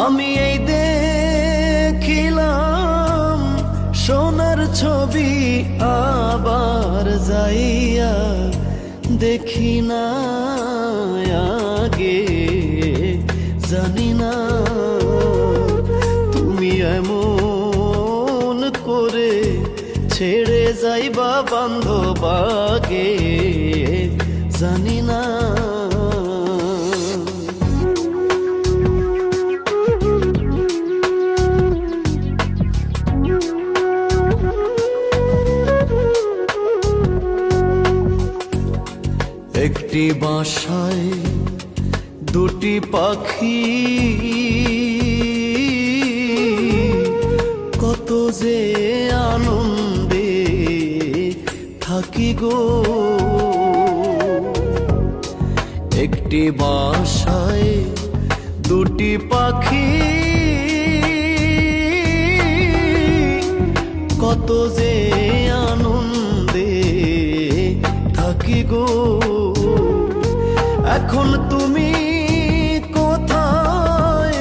আমি এই দেখিলাম সোনার ছবি, আবার যাইয়া দেখি না আগে। জানি না তুমি এমন করে ছেড়ে যাইবা বান্ধব আগে। জানি না একটি বাসায় দুটি পাখি, কত যে আনন্দে থাকি গো। একটি বাসায় দুটি পাখি, কত যে আনন্দে থাকি গো। এখন তুমি কোথায়,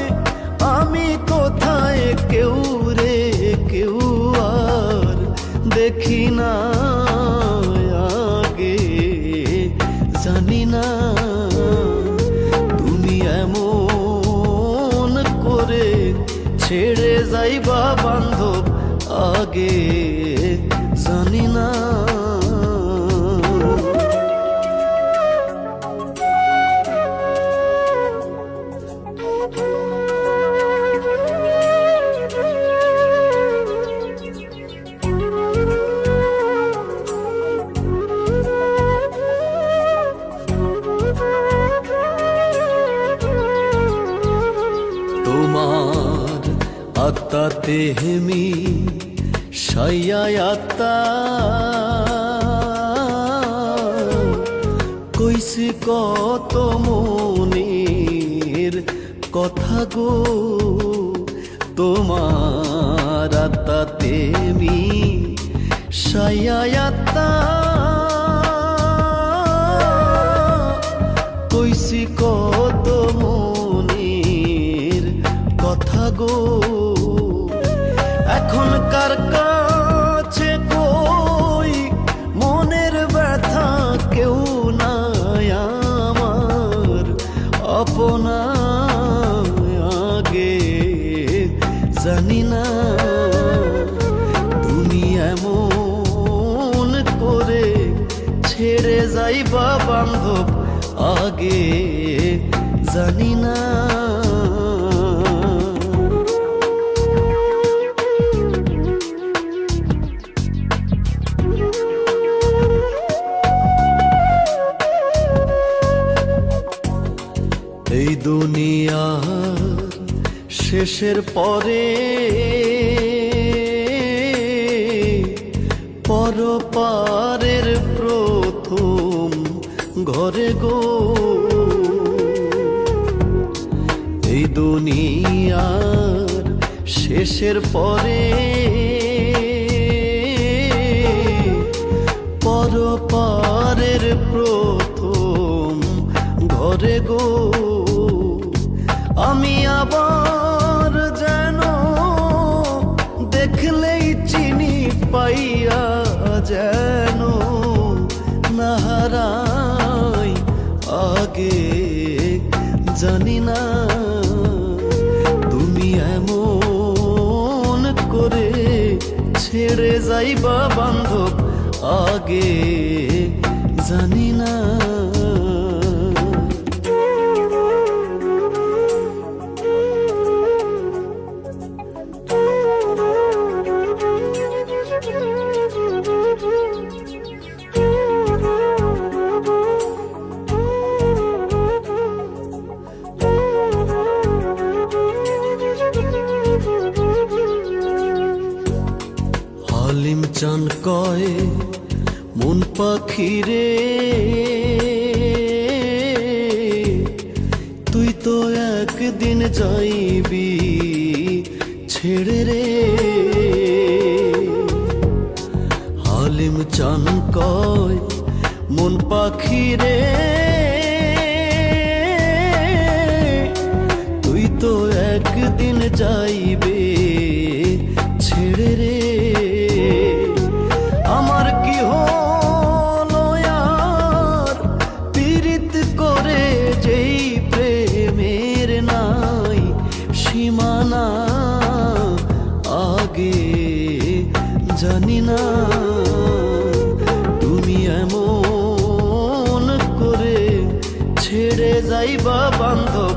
আমি কোথায়, কেউ রে কেউ আর দেখি না আগে। জানি না তুমি এমন করে ছেড়ে যাইবা বান্ধব আগে। জানি না তোমার আত্মাতে হেমি সাইয়ায় আত্মা, কইছি কত মনের কথা গো। তোমার আত্মাতে হেমি সাইয়ায় আত্মা, কইছি কত মনের কথা গো। এখন কার কাছে কই মনের ব্যথা, কেউ নাই আমার আপনা আগে। জানি না তুমি এমন করে ছেড়ে যাইবা বান্ধব আগে। জানি না এই দুনিয়ার শেষের পরে পরপারের প্রথম ঘরে গো। এই দুনিয়ার শেষের পরে পরপারের প্রথম ঘরে গো। আমি আবার যেন দেখলেই চিনি পাইয়া, যেন না হারাই আগে। জানি না তুমি এমন করে ছেড়ে যাইবা বান্ধব আগে। জানি না হালিম চান কয় মন পাখি রে, তুই তো একদিন যাইবি ছেড়ে রে। হালিম চান কয় মন পাখি রে, তুই তো এক যাইবে ছেড়ে রে। আমার কি হলো আর পীড়িত করে, যেই প্রেমের নাই সীমানা, আগে জানি না তুমি এমন করে ছেড়ে যাইবা বান্ধব,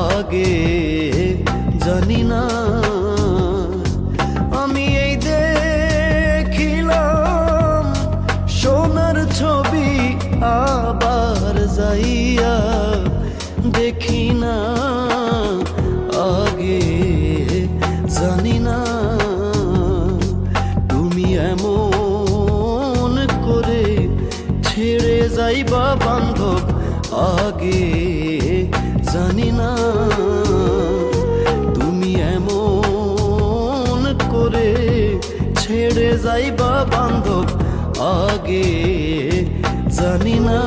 আগে জানি না। আমি এই দেখিলাম সোনার ছবি, আবার যাইয়া দেখি না, আগে জানি না তুমি এমন করে ছেড়ে যাইবা বান্ধব, আগে জানি না তুমি এমন করে ছেড়ে যাইবা বান্ধব, আগে জানি না।